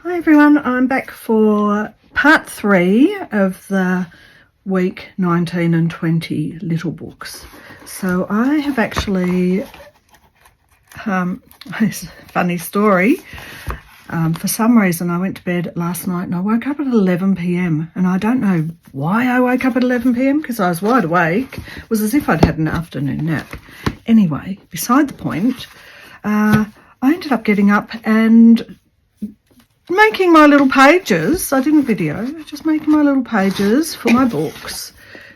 Hi everyone, I'm back for part 3 of the week 19 and 20 little books. So I have actually, it's a funny story, for some reason I went to bed last night and I woke up at 11 p.m. and I don't know why I woke up at 11 p.m. because I was wide awake. It was as if I'd had an afternoon nap. Anyway, beside the point, I ended up getting up and making my little pages. I didn't video, just making my little pages for my books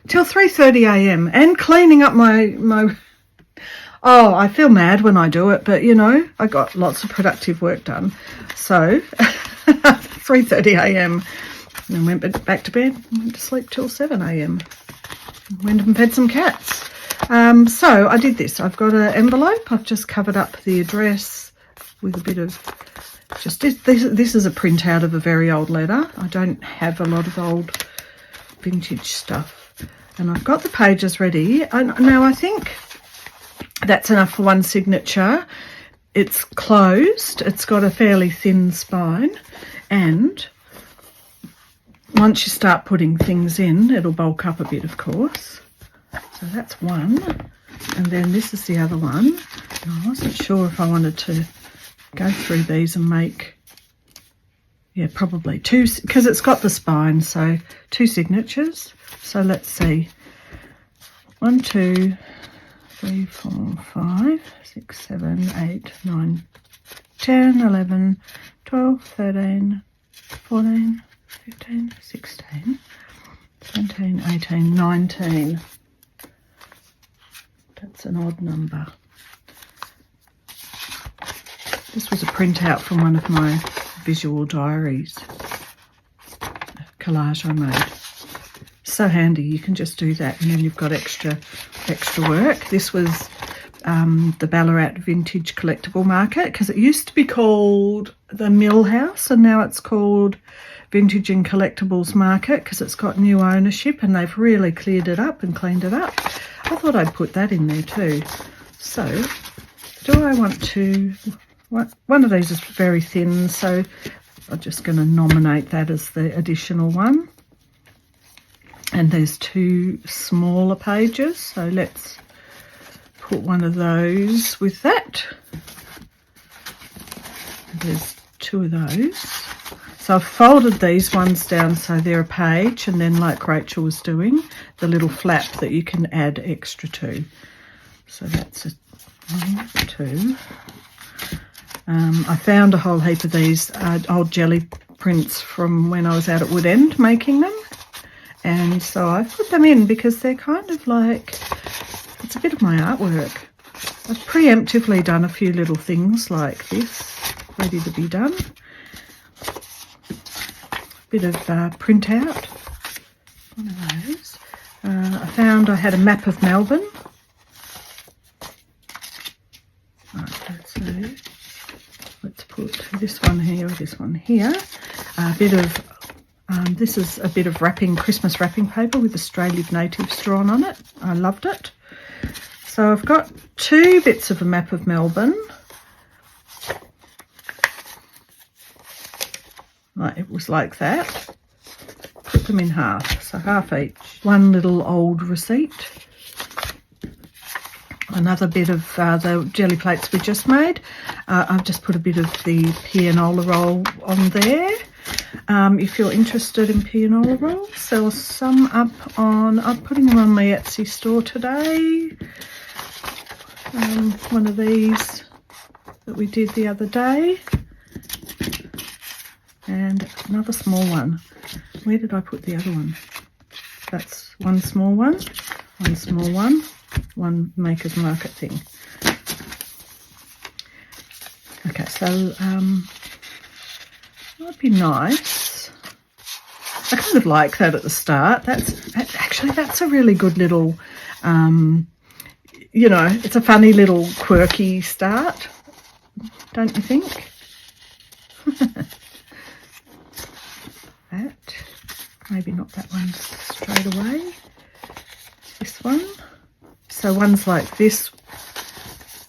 till 3:30 a.m. and cleaning up my oh, I feel mad when I do it, but you know, I got lots of productive work done. So 3:30 a.m. and went back to bed and went to sleep till 7 a.m. Went and fed some cats. So I did this. I've got an envelope. I've just covered up the address with a bit of just this is a printout of a very old letter. I don't have a lot of old vintage stuff. And I've got the pages ready. Now I think that's enough for one signature. It's closed. It's got a fairly thin spine. And once you start putting things in, it'll bulk up a bit, of course. So that's one. And then this is the other one. And I wasn't sure if I wanted to go through these and make, yeah, probably two, because it's got the spine, so 2 signatures. So let's see, 1 2 3 4 5 6 7 8 9 10 11 12 13 14 15 16 17 18 19. That's an odd number. This was a printout from one of my visual diaries, a collage I made. So handy, you can just do that and then you've got extra work. This was the Ballarat Vintage Collectible Market, because it used to be called the Mill House and now it's called Vintage and Collectibles Market because it's got new ownership and they've really cleared it up and cleaned it up. I thought I'd put that in there too. So do I want to... One of these is very thin, so I'm just going to nominate that as the additional one. And there's 2 smaller pages, so let's put one of those with that. There's 2 of those. So I've folded these ones down so they're a page, and then like Rachel was doing, the little flap that you can add extra to. So that's a 1, 2. I found a whole heap of these old jelly prints from when I was out at Woodend making them. And so I put them in because they're kind of like, it's a bit of my artwork. I've preemptively done a few little things like this, ready to be done. Bit of printout, one of those. I found I had a map of Melbourne. Right, so let's put this one here or this one here. A bit of, this is a bit of Christmas wrapping paper with Australian natives drawn on it. I loved it. So I've got 2 bits of a map of Melbourne. Right, it was like that. Put them in half, so half each. One little old receipt. Another bit of the jelly plates we just made. I've just put a bit of the pianola roll on there. If you're interested in pianola rolls, sell some up on, I'm putting them on my Etsy store today. One of these that we did the other day. And another small one. Where did I put the other one? That's one small one, one small one, one Maker's Market thing. Okay, so that'd be nice. I kind of like that at the start. That's a really good little, you know, it's a funny little quirky start, don't you think? That, maybe not that one straight away. This one. So ones like this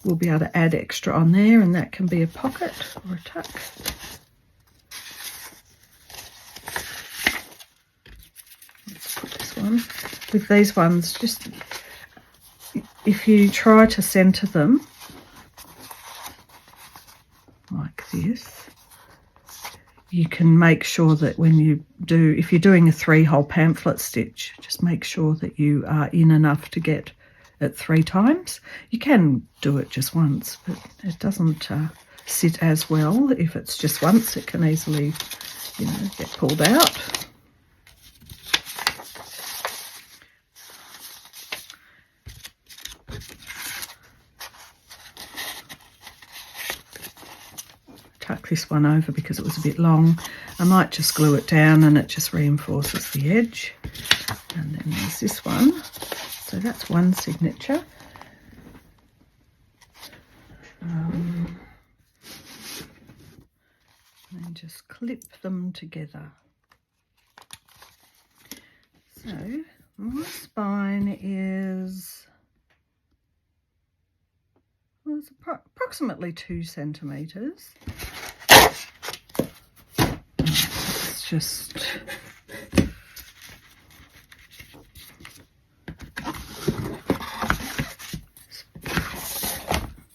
we'll be able to add extra on there, and that can be a pocket or a tuck. on. With these ones, just if you try to centre them like this, you can make sure that when you do, if you're doing a 3-hole pamphlet stitch, just make sure that you are in enough to get it 3 times. You can do it just once, but it doesn't sit as well. If it's just once, it can easily, you know, get pulled out. Tuck this one over because it was a bit long. I might just glue it down and it just reinforces the edge. And then there's this one. So that's one signature. And just clip them together. So my spine is, well, it's approximately 2 centimetres. Let's just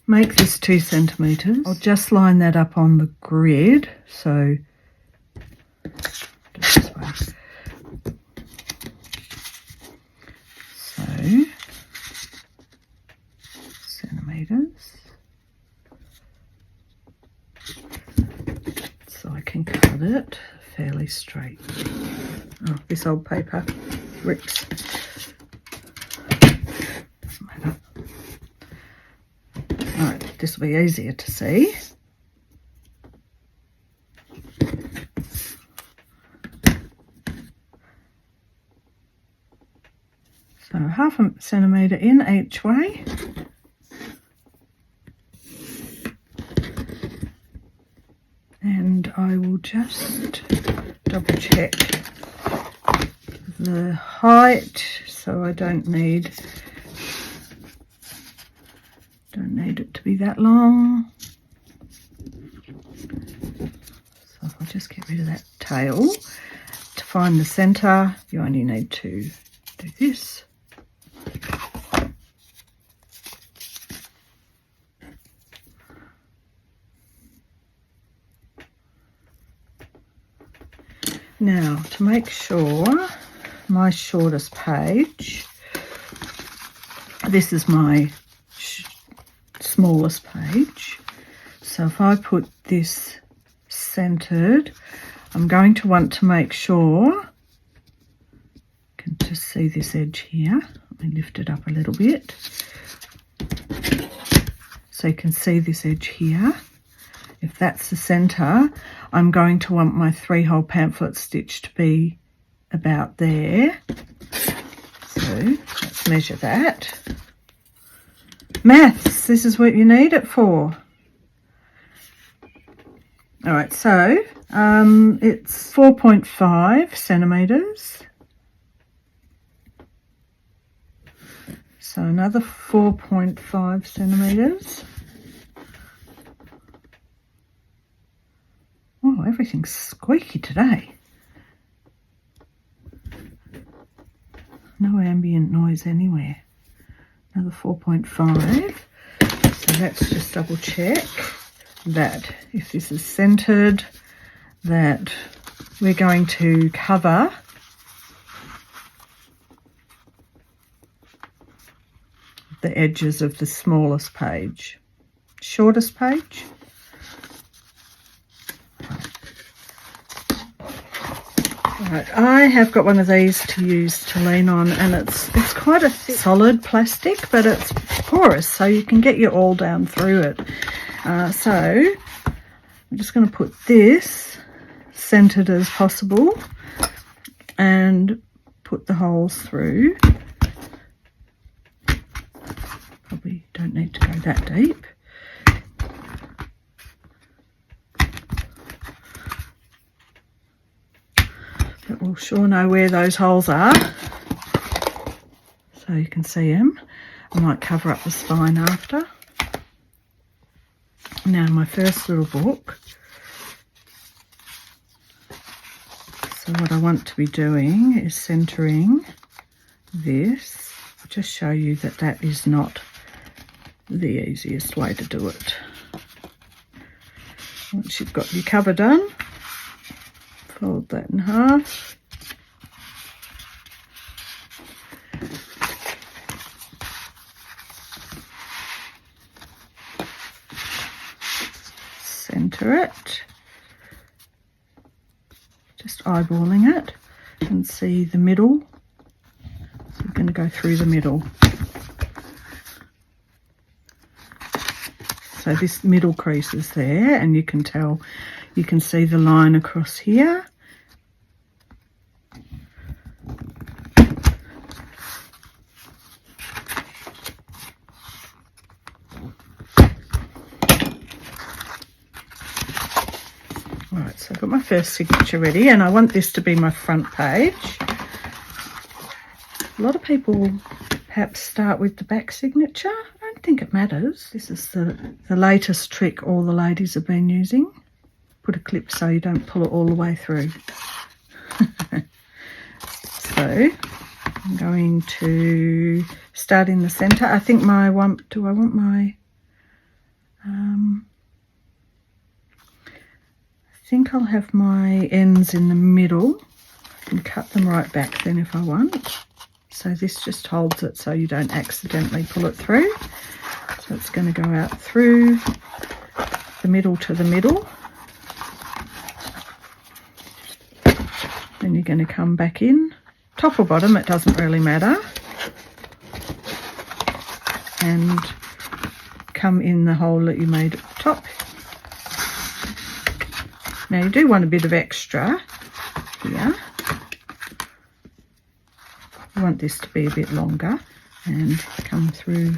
make this 2 centimetres. I'll just line that up on the grid. So this way. So centimetres. So I can cut it fairly straight. Oh, this old paper rips. Doesn't matter. Right, this will be easier to see. So 1/2 centimetre in each way. And I will just double check the height, so I don't need it to be that long. So if I just get rid of that tail, to find the centre, you only need to do this. Now, to make sure, my shortest page, this is my smallest page. So if I put this centered, I'm going to want to make sure, you can just see this edge here. Let me lift it up a little bit. So you can see this edge here. If that's the center, I'm going to want my 3-hole pamphlet stitch to be about there. So let's measure that. Maths, this is what you need it for. All right, so it's 4.5 centimetres. So another 4.5 centimetres. Oh, everything's squeaky today. No ambient noise anywhere. Another 4.5. So let's just double check that if this is centered, that we're going to cover the edges of the smallest page. Shortest page. Right, I have got one of these to use to lean on, and it's quite a solid plastic, but it's porous, so you can get your awl down through it. So I'm just going to put this centered as possible and put the holes through. Probably don't need to go that deep. But we'll sure know where those holes are, so you can see them. I might cover up the spine after. Now my first little book. So what I want to be doing is centering this. I'll just show you that that is not the easiest way to do it. Once you've got your cover done, fold that in half. Center it. Just eyeballing it and see the middle. So we're going to go through the middle. So this middle crease is there, and you can tell, you can see the line across here. Right, so I've got my first signature ready, and I want this to be my front page. A lot of people perhaps start with the back signature. I don't think it matters. This is the latest trick all the ladies have been using. Put a clip so you don't pull it all the way through. So I'm going to start in the centre. I think my one, do I want my, I think I'll have my ends in the middle. I can cut them right back then if I want. So this just holds it so you don't accidentally pull it through. So it's going to go out through the middle to the middle. Then you're going to come back in. Top or bottom, it doesn't really matter. And come in the hole that you made at the top. Now you do want a bit of extra here. You want this to be a bit longer, and come through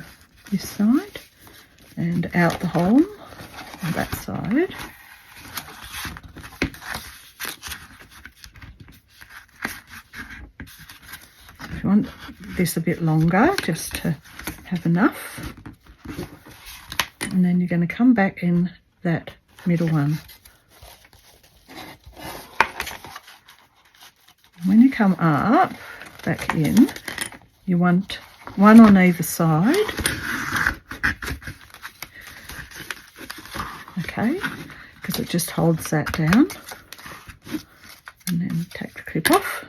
this side and out the hole on that side. If you want this a bit longer, just to have enough, and then you're going to come back in that middle one. When you come up, back in, you want one on either side, okay, because it just holds that down. And then take the clip off.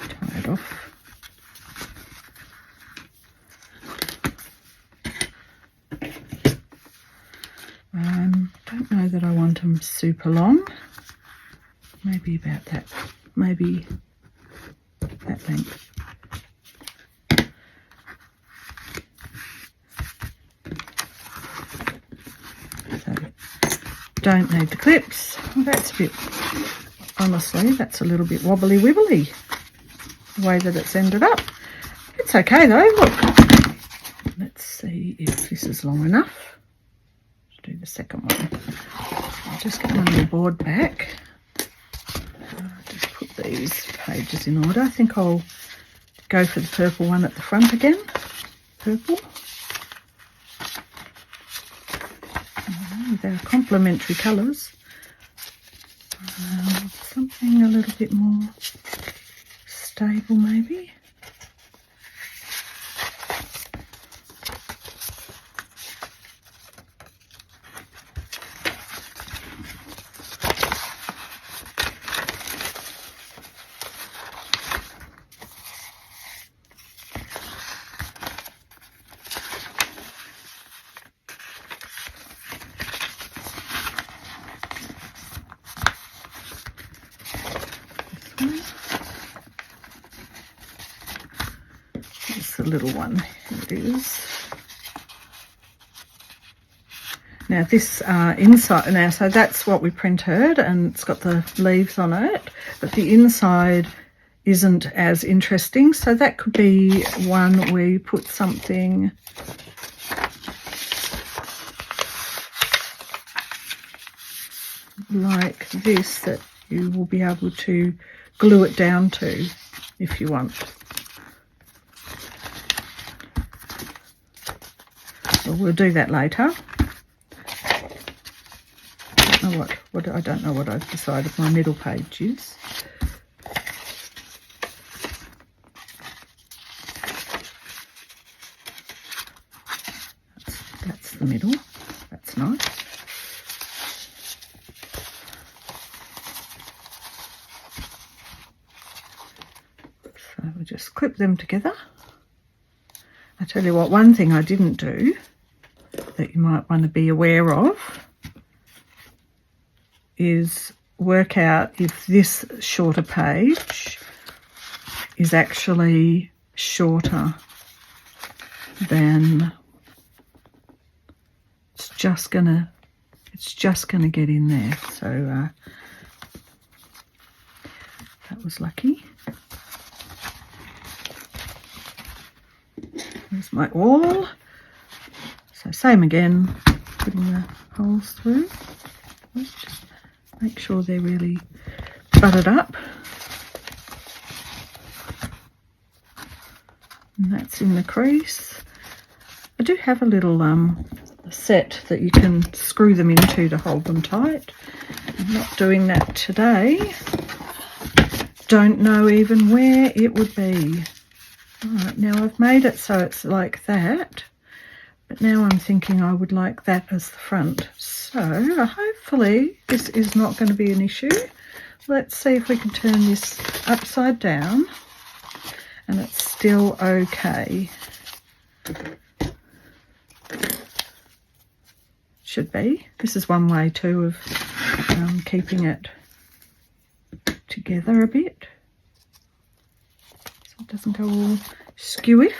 Tie it off. Don't know that I want them super long. Maybe about that. Maybe that length. So don't need the clips. Well, that's a bit, honestly, that's a little bit wobbly wibbly, the way that it's ended up. It's okay though, look. Let's see if this is long enough. Do the second one. I'll just get my little board back. Just put these pages in order. I think I'll go for the purple one at the front again. Purple. They're complementary colours. Something a little bit more stable maybe. It's the little one. Here it is. Now this inside, now so that's what we printed, and it's got the leaves on it, but the inside isn't as interesting, so that could be one where you put something like this that you will be able to glue it down to if you want. Well, we'll do that later. know what I don't know what I've decided my middle page is. That's the middle. That's nice. So we'll just clip them together. I tell you what, one thing I didn't do that you might want to be aware of is work out if this shorter page is actually shorter than it's just gonna get in there. So that was lucky. There's my awl. So same again, putting the holes through. Just make sure they're really buttered up. And that's in the crease. I do have a little set that you can screw them into to hold them tight. I'm not doing that today. Don't know even where it would be. Alright, now I've made it so it's like that, but now I'm thinking I would like that as the front. So hopefully this is not going to be an issue. Let's see if we can turn this upside down and it's still okay. Should be. This is one way too of keeping it together a bit, so it doesn't go all skewiff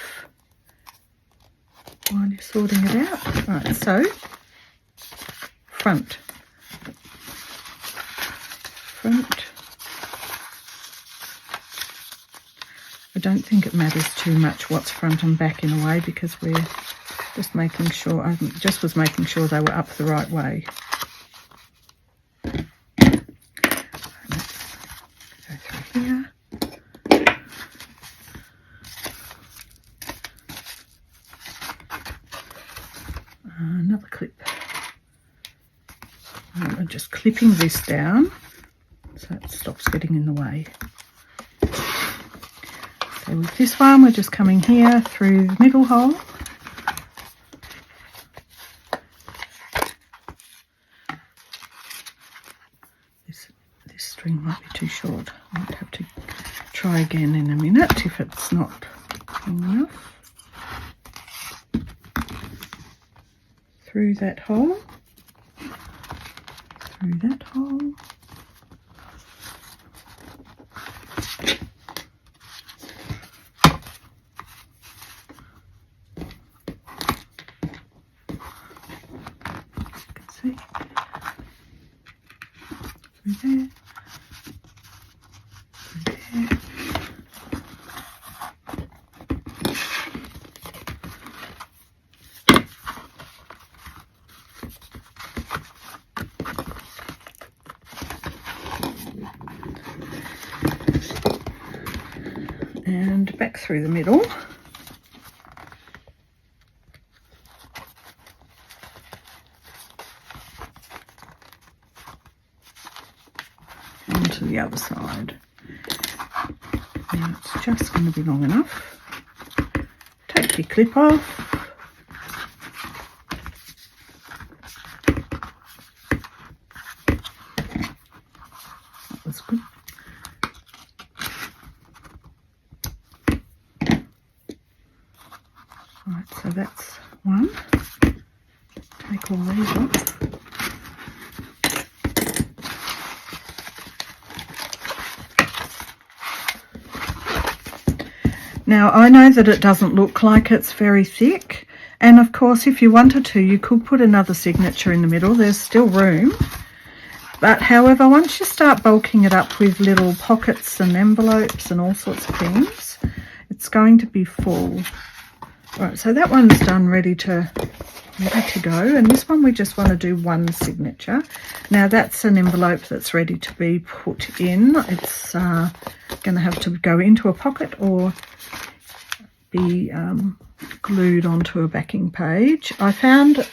while you're sorting it out. Right, so front. I don't think it matters too much what's front and back in a way, because we're just making sure, I just was making sure they were up the right way. Let's go through here. Another clip. I'm just clipping this down so it stops getting in the way. So with this one, we're just coming here through the middle hole. This string might be too short. I might have to try again in a minute if it's not long enough. Through that hole. Through that hole. See? Through there. Through there. And back through the middle. And to the other side. Now it's just going to be long enough. Take your clip off. That was good. Right, so that's one. Take all these off. Now I know that it doesn't look like it's very thick, and of course if you wanted to you could put another signature in the middle, there's still room. But however, once you start bulking it up with little pockets and envelopes and all sorts of things, it's going to be full. Right, so that one's done, ready to go, and this one we just want to do one signature. Now that's an envelope that's ready to be put in. It's going to have to go into a pocket or be glued onto a backing page. I found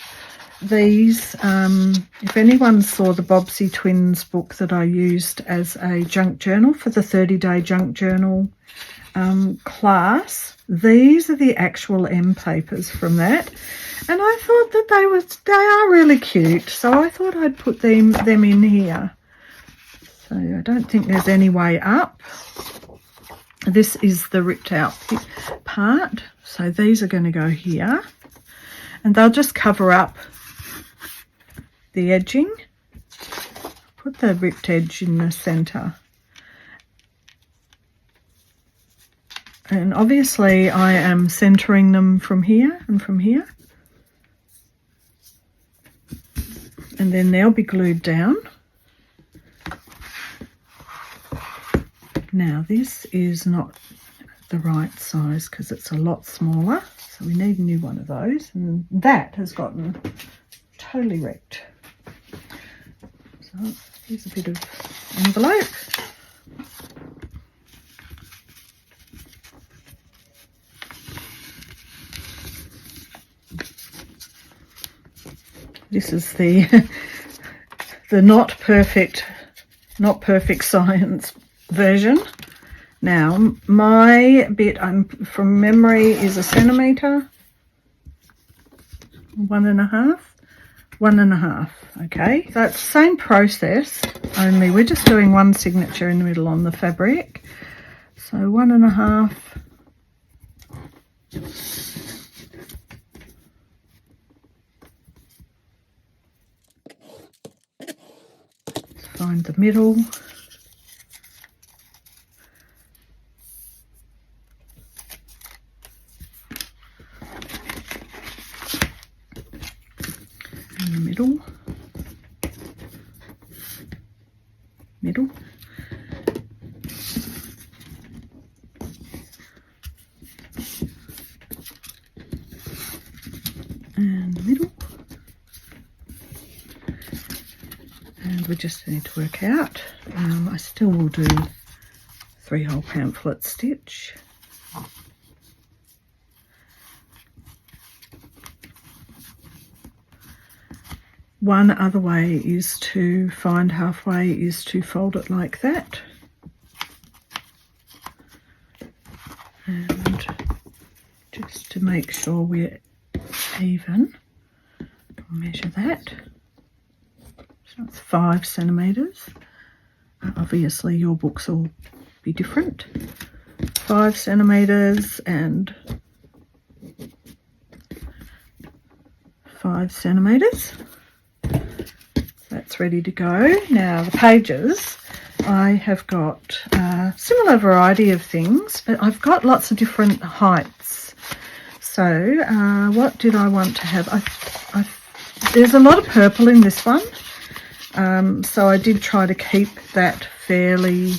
these, if anyone saw the Bobsy Twins book that I used as a junk journal for the 30-day junk journal class, these are the actual M papers from that, and I thought that they are really cute, so I thought I'd put them in here. So I don't think there's any way up. This is the ripped out part, so these are going to go here, and they'll just cover up the edging. Put the ripped edge in the center, and obviously I am centering them from here and from here, and then they'll be glued down. Now this is not the right size because it's a lot smaller, so we need a new one of those, and that has gotten totally wrecked. So here's a bit of envelope. This is the not perfect science version. Now my bit, from memory, is 1 centimetre, 1.5. Okay, so it's the same process, only we're just doing one signature in the middle on the fabric. So 1.5. Find the middle. In the middle. And the middle. And we just need to work out. I still will do 3-hole pamphlet stitch. One other way is to find halfway is to fold it like that. And just to make sure we're even, measure that. So it's 5 centimetres. Obviously your books will be different. 5 centimetres and 5 centimetres. That's ready to go. Now the pages, I have got a similar variety of things, but I've got lots of different heights. So what did I want to have? There's a lot of purple in this one, so I did try to keep that fairly,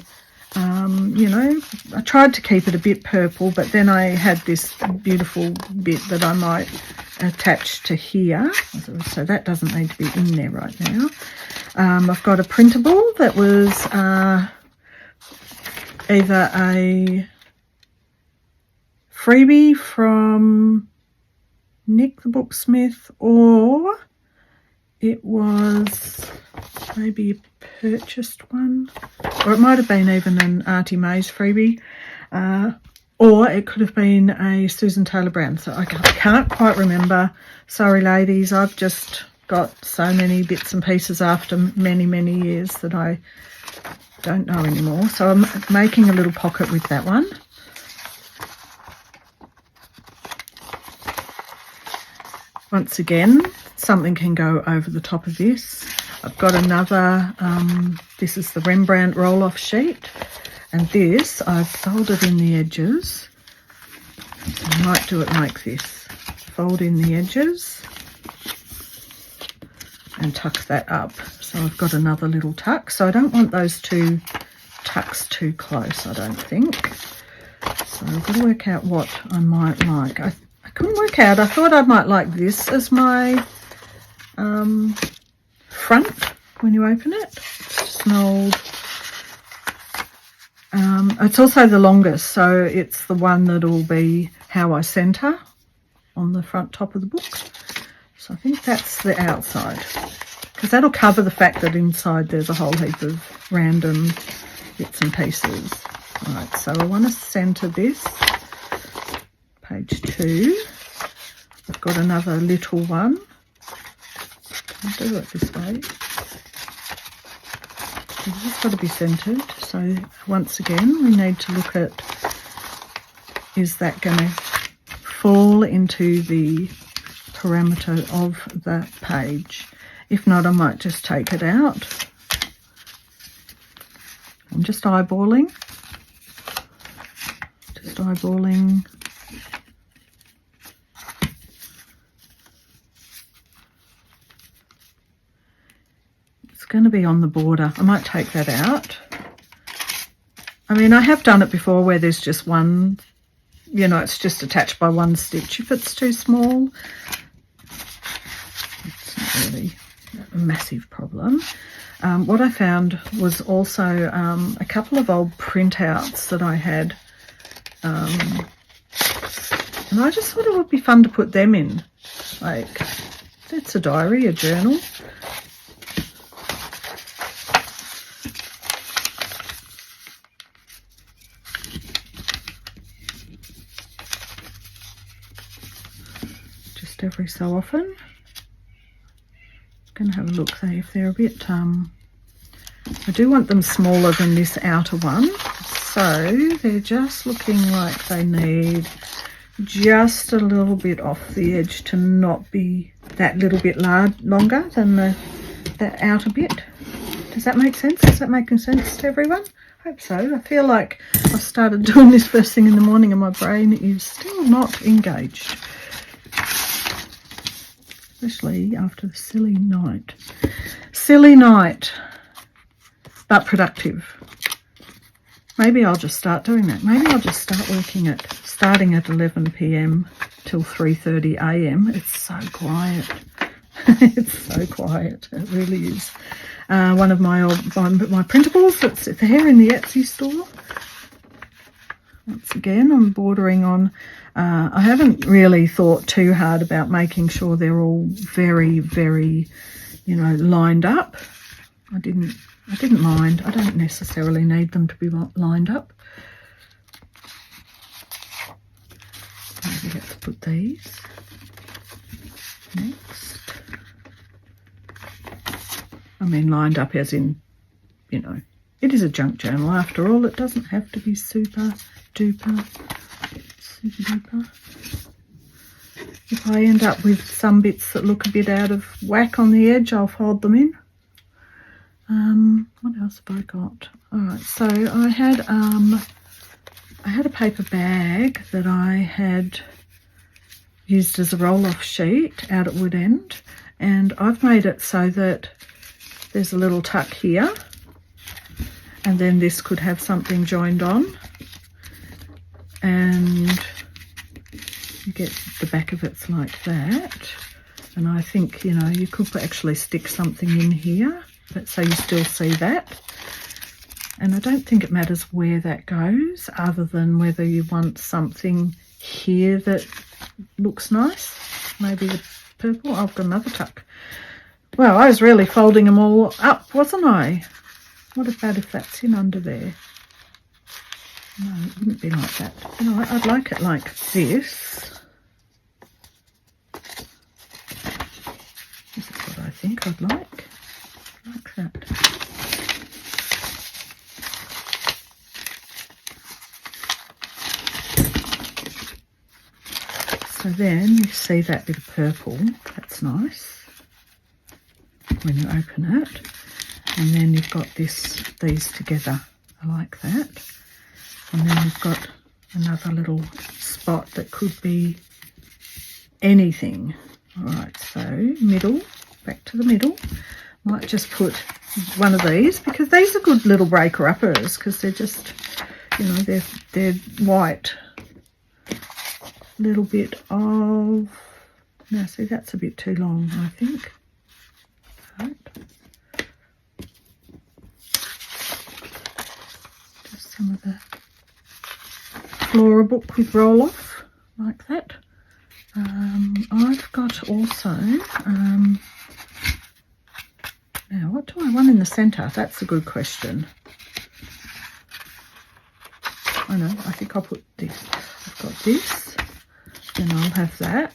you know, I tried to keep it a bit purple, but then I had this beautiful bit that I might attach to here, so that doesn't need to be in there right now. I've got a printable that was either a freebie from Nick the Booksmith, or it was maybe a purchased one, or it might have been even an Auntie May's freebie, or it could have been a Susan Taylor Brown. So I can't quite remember. Sorry ladies, I've just got so many bits and pieces after many years that I don't know anymore. So I'm making a little pocket with that one. Once again, something can go over the top of this. I've got another, this is the Rembrandt roll-off sheet, and this I've folded in the edges. So I might do it like this. Fold in the edges and tuck that up. So I've got another little tuck. So I don't want those two tucks too close, I don't think. So I've got to work out what I might like. I couldn't work out. I thought I might like this as my front when you open it. It's just an old, it's also the longest, so it's the one that'll be how I centre on the front top of the book. So I think that's the outside, because that'll cover the fact that inside there's a whole heap of random bits and pieces. All right, so I want to centre this, page 2. I've got another little one. I'll do it this way. This has got to be centred. So once again, we need to look at, is that going to fall into the parameter of that page? If not, I might just take it out. I'm just eyeballing. Just eyeballing. It's going to be on the border. I might take that out. I mean, I have done it before where there's just one, you know, it's just attached by one stitch. If it's too small, it's not really a massive problem. What I found was also a couple of old printouts that I had, and I just thought it would be fun to put them in. Like, it's a diary, a journal. Just every so often. I'm going to have a look, see if they're a bit, I do want them smaller than this outer one, so they're just looking like they need just a little bit off the edge to not be that little bit longer than the outer bit. Does that make sense? Is that making sense to everyone? I hope so. I feel like I've started doing this first thing in the morning and my brain is still not engaged. Especially after the silly night. Silly night, but productive. Maybe I'll just start doing that. Maybe I'll just start working at, starting at 11 p.m. till 3:30 a.m. It's so quiet. It's so quiet. It really is. One of my printables that's there in the Etsy store. Once again, I'm bordering on. I haven't really thought too hard about making sure they're all very, very, you know, lined up. I didn't mind. I don't necessarily need them to be lined up. Maybe let's put these next. I mean lined up as in, you know, it is a junk journal after all. It doesn't have to be super duper. If I end up with some bits that look a bit out of whack on the edge, I'll fold them in. What else have I got? All right, so I had a paper bag that I had used as a roll-off sheet out at Wood End, and I've made it so that there's a little tuck here, and then this could have something joined on, and you get the back of it's like that. And I think, you know, you could actually stick something in here, but so you still see that. And I don't think it matters where that goes, other than whether you want something here that looks nice. Maybe the purple. I've got another tuck. Well, I was really folding them all up, wasn't I? What about if that's in under there? No, it wouldn't be like that. You know, I'd like it like this. This is what I think I'd like. Like that. So then you see that bit of purple. That's nice when you open it. And then you've got these together. I like that. And then you've got another little spot that could be anything. All right, so middle, back to the middle. Might just put one of these, because these are good little breaker uppers, because they're just, you know, they're white. Little bit of, now see, that's a bit too long, I think. Right. Just some of the Flora book with roll off like that. I've got also, now what do I want in the centre? That's a good question. I know, I think I'll put this. I've got this, then I'll have that.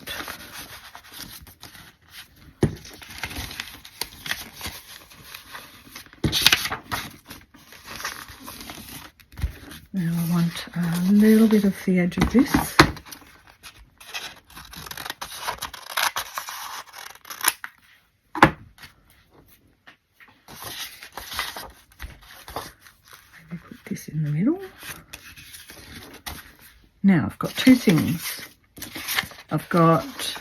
Now I want a little bit of the edge of this. Maybe put this in the middle. Now I've got two things. I've got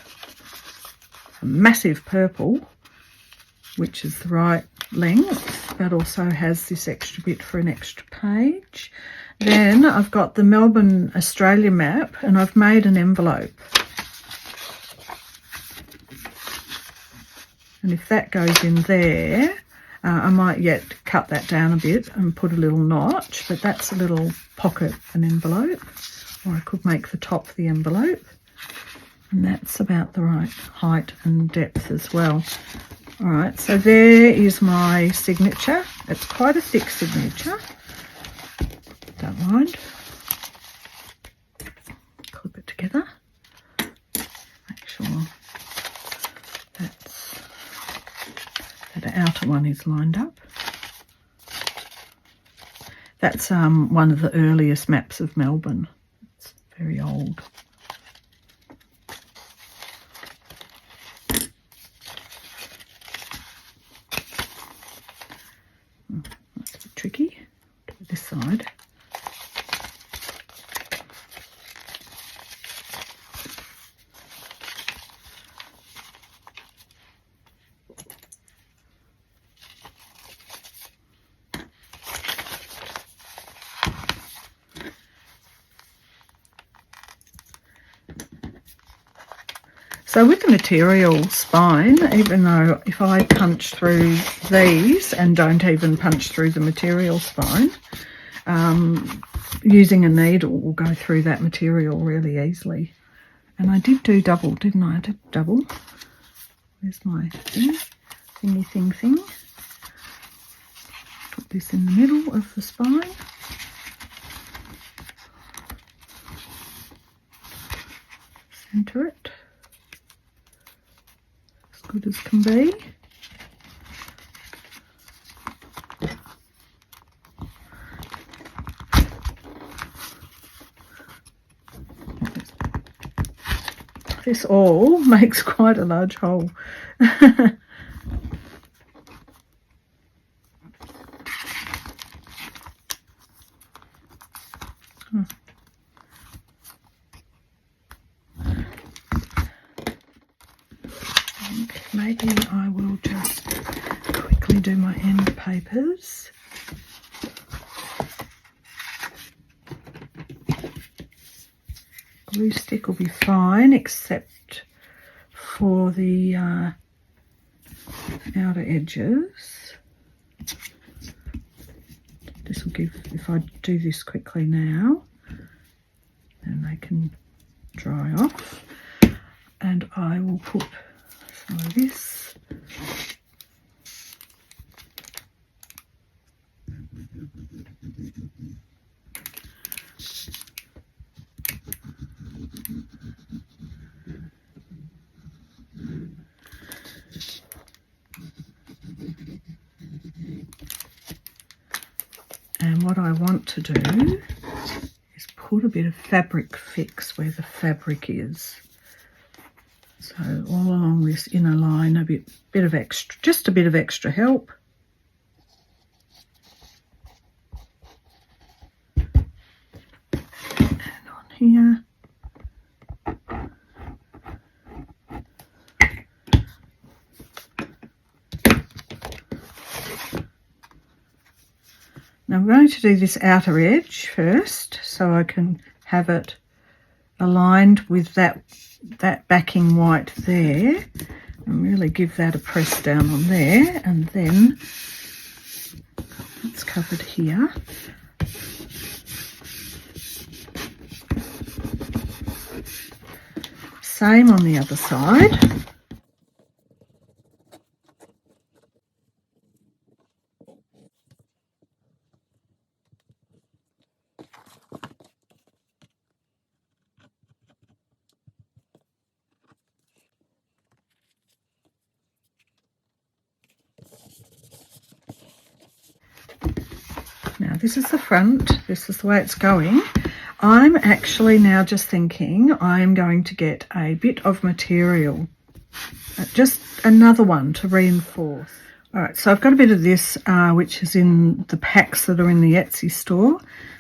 a massive purple, which is the right length, but also has this extra bit for an extra page. Then I've got the Melbourne Australia map, and I've made an envelope. And if that goes in there, I might yet cut that down a bit and put a little notch, but that's a little pocket an envelope, or I could make the top the envelope. And that's about the right height and depth as well. All right, so there is my signature. It's quite a thick signature. Don't mind. Clip it together. Make sure that outer one is lined up. That's one of the earliest maps of Melbourne. It's very old. That's a bit tricky. Do this side. So with the material spine, even though if I punch through these and don't even punch through the material spine, using a needle will go through that material really easily. And I did do double, didn't I? I did double. Where's my thing? Thing. Put this in the middle of the spine. Centre it. Good as can be. This all makes quite a large hole. Maybe I will just quickly do my end papers. Glue stick will be fine, except for the outer edges. This will give, if I do this quickly now, then they can dry off. And I will put some of this. And what I want to do is put a bit of fabric fix where the fabric is. So all along this inner line, a bit of extra, just a bit of extra help. And on here. Now I'm going to do this outer edge first, so I can have it aligned with that backing white there, and really give that a press down on there. And then it's covered here. same on the other side. Now this is the front, this is the way it's going. I'm actually now just thinking I'm going to get a bit of material, just another one to reinforce. All right, so I've got a bit of this, which is in the packs that are in the Etsy store.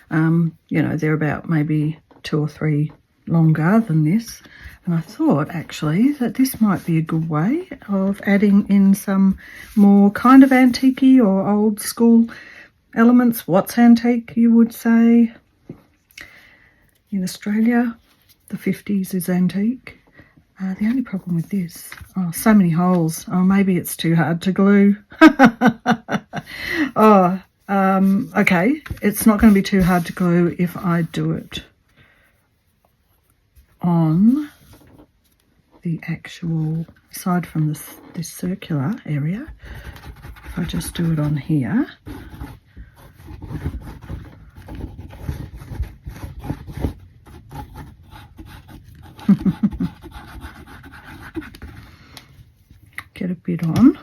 You know, they're about maybe 2 or 3 longer than this. And I thought actually that this might be a good way of adding in some more kind of antique-y or old school elements. What's antique, you would say? In Australia, the 50s is antique. The only problem with this, oh, so many holes. Oh, maybe it's too hard to glue. Oh, okay. It's not going to be too hard to glue if I do it on the actual, aside from this circular area, if I just do it on here. Get a bit on.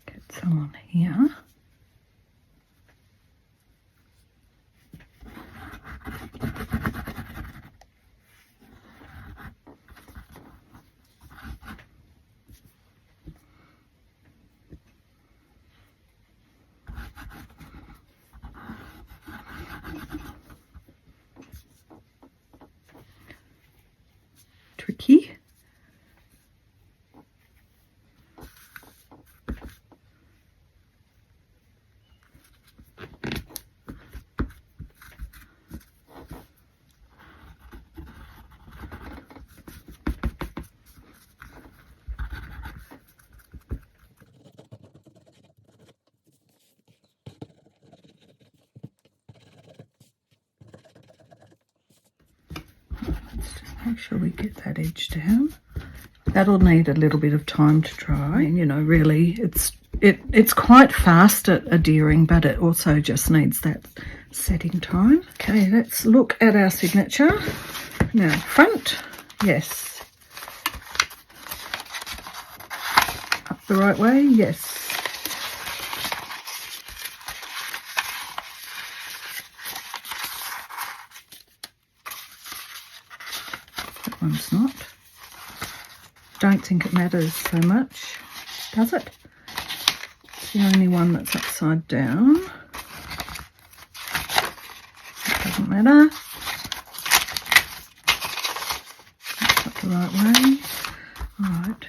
Get some on here. Tricky. Make sure we get that edge down. That'll need a little bit of time to dry. And, you know, really, it's quite fast at adhering, but it also just needs that setting time. Okay, let's look at our signature. Now, front, yes. Up the right way, yes. One's not. Don't think it matters so much, does it? It's the only one that's upside down. It doesn't matter. That's up the right way. Alright.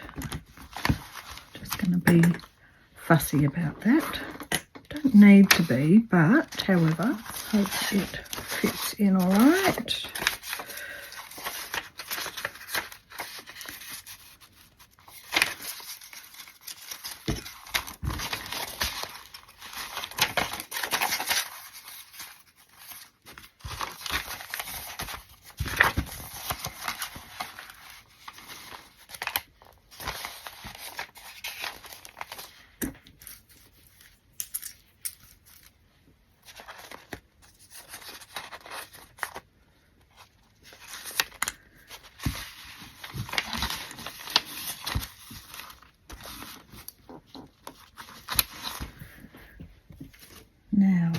Just going to be fussy about that. Don't need to be, but however, hope it fits in alright. Now,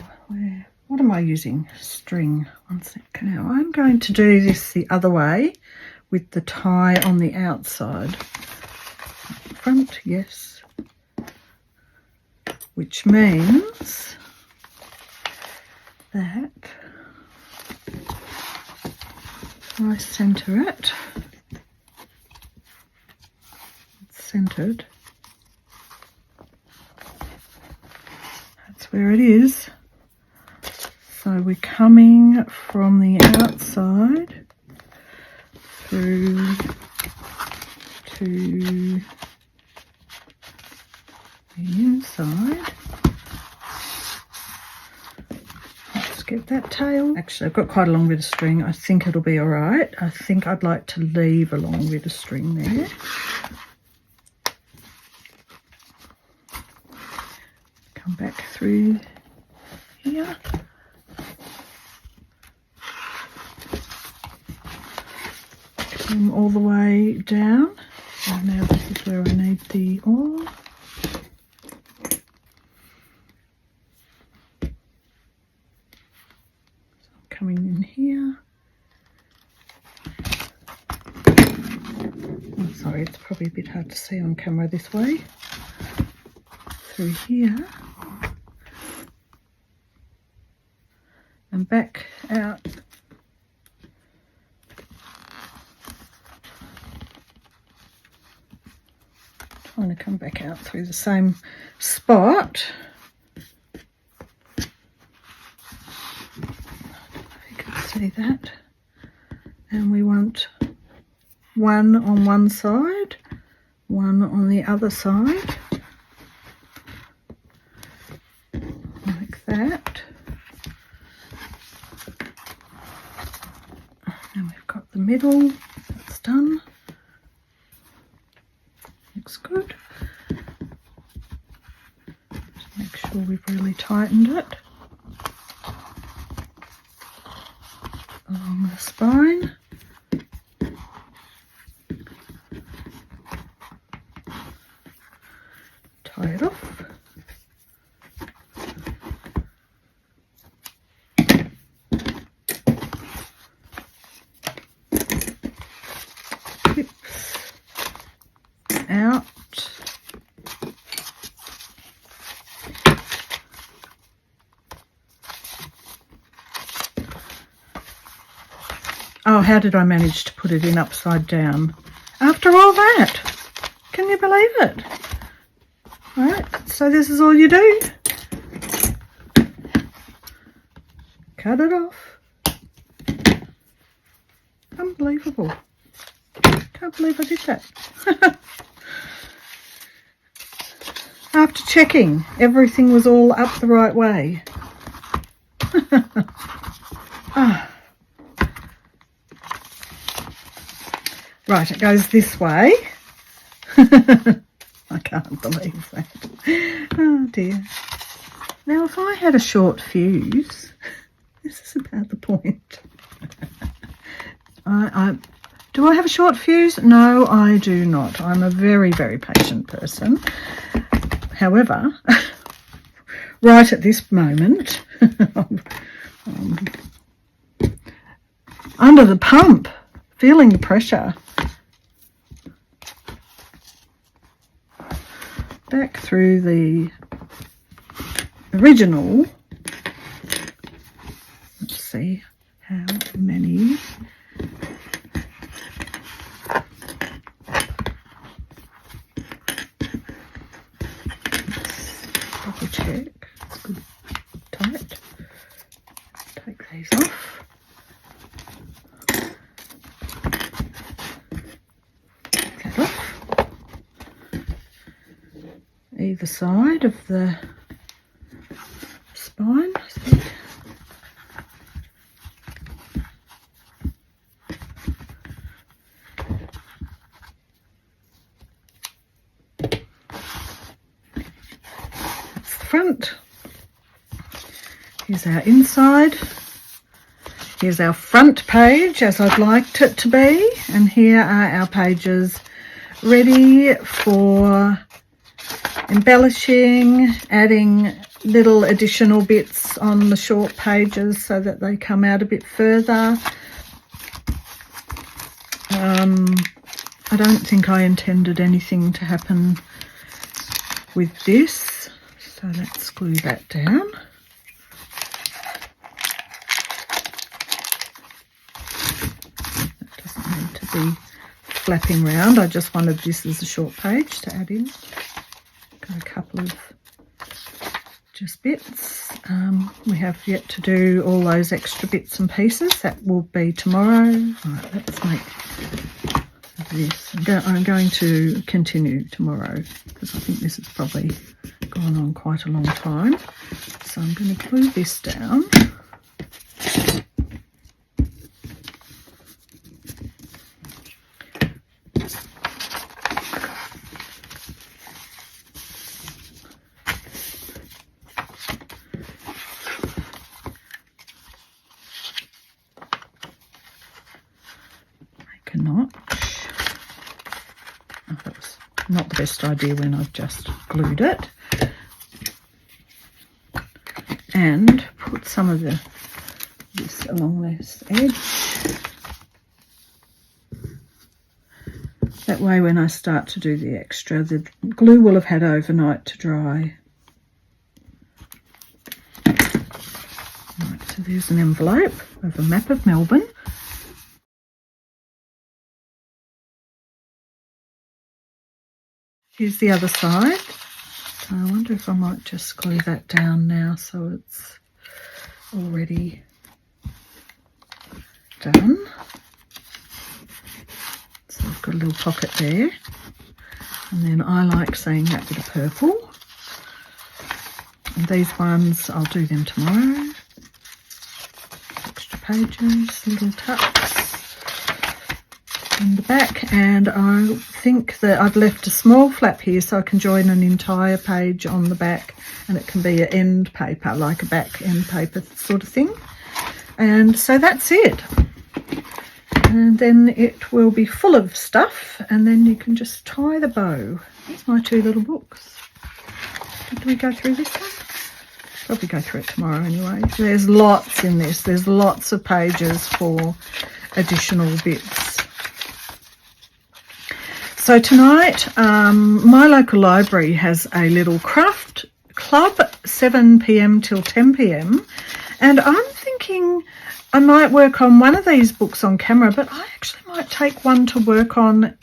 what am I using? String. One sec. Now, I'm going to do this the other way with the tie on the outside. Front, yes. Which means that I centre it. It's centred. Where it is. So we're coming from the outside through to the inside. Let's get that tail. Actually, I've got quite a long bit of string. I think it'll be all right. I think I'd like to leave a long bit of string there. Come back through here. Come all the way down. And now this is where I need the oil. So I'm coming in here. Oh, sorry, it's probably a bit hard to see on camera this way. Through here. And back out. Trying to come back out through the same spot. I don't know if you can see that. And we want one on one side, one on the other side, like that. And we've got the middle, that's done. Looks good. Just make sure we've really tightened it along the spine. Tie it off. Out. Oh, how did I manage to put it in upside down after all that? Can you believe it? All right, so this is all you do. Cut it off. Unbelievable. Can't believe I did that. After checking, everything was all up the right way. Ah. Right, it goes this way. I can't believe that. Oh dear. Now, if I had a short fuse, this is about the point. Do I have a short fuse? No, I do not. I'm a very, very patient person. However, right at this moment, under the pump, feeling the pressure. Back through the original. Let's see how many. Double check. It's good, tight. Take these off. That off. Either side of the spine, I think. That's the front. Here's our inside. Here's our front page as I'd liked it to be, and here are our pages ready for embellishing, adding little additional bits on the short pages so that they come out a bit further. I don't think I intended anything to happen with this, so let's glue that down. That doesn't need to be flapping round. I just wanted this as a short page to add in. Got a couple of just bits. We have yet to do all those extra bits and pieces. That will be tomorrow. Right, let's make a this. I'm going to continue tomorrow because I think this has probably gone on quite a long time. So I'm going to glue this down. Make a notch. Oh, that was not the best idea when I've just glued it. And put some of this along this edge. That way when I start to do the extra, the glue will have had overnight to dry. Right, so there's an envelope of a map of Melbourne. Here's the other side. So I wonder if I might just glue that down now so it's already done. So I've got a little pocket there. And then I like seeing that bit of purple. And these ones, I'll do them tomorrow. Extra pages, little tucks in the back, and I think that I've left a small flap here so I can join an entire page on the back, and it can be an end paper, like a back end paper sort of thing. And so that's it. And then it will be full of stuff, and then you can just tie the bow. Here's my two little books. Did we go through this one? Probably go through it tomorrow anyway. There's lots in this. There's lots of pages for additional bits. So tonight, my local library has a little craft club, 7 p.m. till 10 p.m. And I'm thinking I might work on one of these books on camera, but I actually might take one to work on.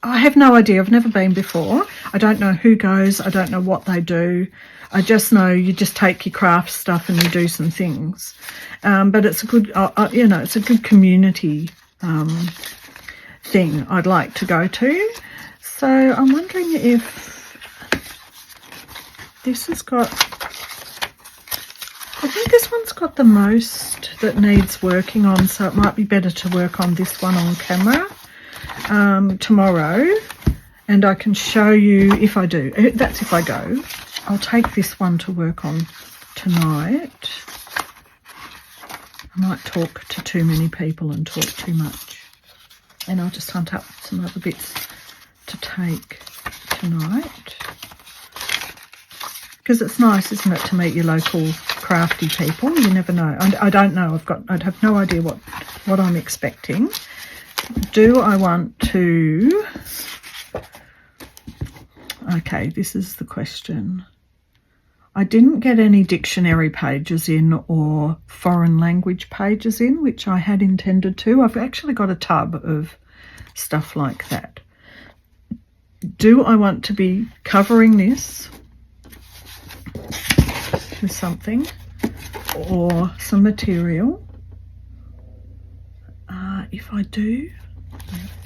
I have no idea. I've never been before. I don't know who goes. I don't know what they do. I just know you just take your craft stuff and you do some things. But it's a good, you know, it's a good community thing I'd like to go to. So I'm wondering if this has got, I think this one's got the most that needs working on, so it might be better to work on this one on camera tomorrow, and I can show you if I do. That's if I go. I'll take this one to work on tonight. I might talk to too many people and talk too much, and I'll just hunt up some other bits to take tonight, because it's nice, isn't it, to meet your local crafty people. You never know. I don't know. I'd have no idea what I'm expecting. Do I want to? Okay, this is the question. I didn't get any dictionary pages in or foreign language pages in, which I had intended to. I've actually got a tub of stuff like that. Do I want to be covering this with something or some material? If I do.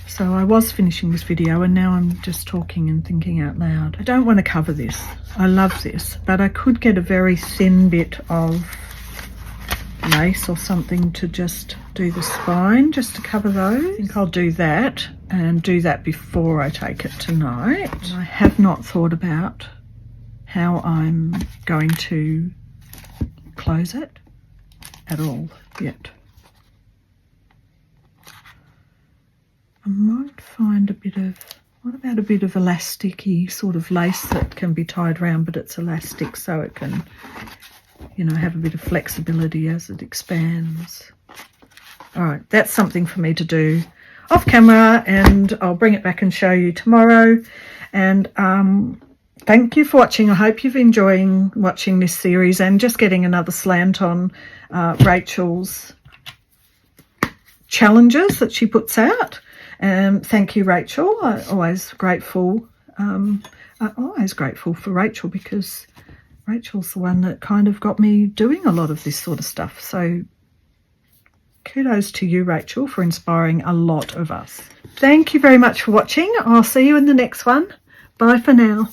So I was finishing this video and now I'm just talking and thinking out loud. I don't want to cover this. I love this, but I could get a very thin bit of lace or something to just do the spine, just to cover those. I think I'll do that and do that before I take it tonight. I have not thought about how I'm going to close it at all yet. I might find a bit of, what about a bit of elasticy sort of lace that can be tied around, but it's elastic so it can, you know, have a bit of flexibility as it expands. All right, that's something for me to do off camera, and I'll bring it back and show you tomorrow. And thank you for watching. I hope you've enjoying watching this series and just getting another slant on Rachel's challenges that she puts out. Thank you, Rachel. I'm always grateful. I'm always grateful for Rachel, because Rachel's the one that kind of got me doing a lot of this sort of stuff. So kudos to you, Rachel, for inspiring a lot of us. Thank you very much for watching. I'll see you in the next one. Bye for now.